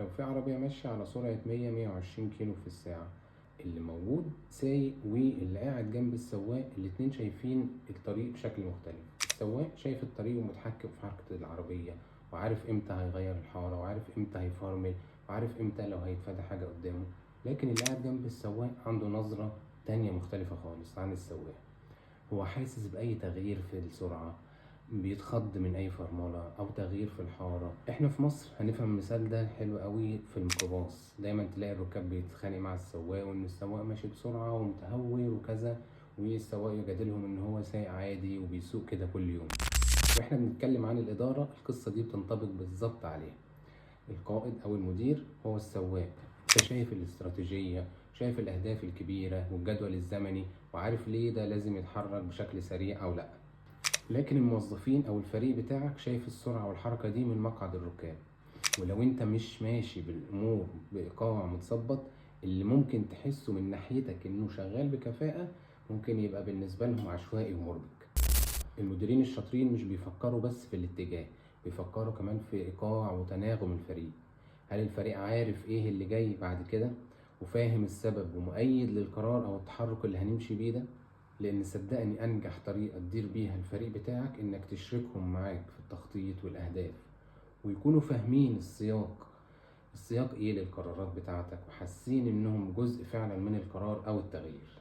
لو في عربية ماشية على سرعة 100-120 كيلو في الساعة، اللي موجود سايق واللي قاعد جنب السواق الاتنين شايفين الطريق بشكل مختلف. السواق شايف الطريق ومتحكم في حركة العربية، وعارف امتى هيغير الحارة، وعارف امتى هيفرمل، وعارف امتى لو هيتفادى حاجة قدامه. لكن اللي قاعد جنب السواق عنده نظرة تانية مختلفة خالص عن السواق. هو حاسس بأي تغيير في السرعة، بيتخض من أي فرملة أو تغيير في الحارة. إحنا في مصر هنفهم المثال ده حلو قوي في الميكروباص. دايما تلاقي الركاب بيتخانق مع السواق وإن السواق ماشي بسرعة ومتهور وكذا، والسواق يجادلهم إن هو سايق عادي وبيسوق كده كل يوم. وإحنا بنتكلم عن الإدارة، القصة دي بتنطبق بالظبط عليها. القائد أو المدير هو السواق، شايف الاستراتيجية، شايف الأهداف الكبيرة والجدول الزمني، وعارف ليه ده لازم يتحرك بشكل سريع أو لأ. لكن الموظفين أو الفريق بتاعك شايف السرعة والحركة دي من مقعد الركاب. ولو انت مش ماشي بالأمور بإيقاع متظبط، اللي ممكن تحسه من ناحيتك إنه شغال بكفاءة ممكن يبقى بالنسبة لهم عشوائي ومربك. المديرين الشاطرين مش بيفكروا بس في الاتجاه، بيفكروا كمان في إيقاع وتناغم الفريق. هل الفريق عارف ايه اللي جاي بعد كده، وفاهم السبب ومؤيد للقرار او التحرك اللي هنمشي بيه ده؟ لان صدقني انجح طريقة تدير بيها الفريق بتاعك انك تشركهم معاك في التخطيط والاهداف، ويكونوا فاهمين السياق ايه للقرارات بتاعتك، وحاسين انهم جزء فعلا من القرار او التغيير.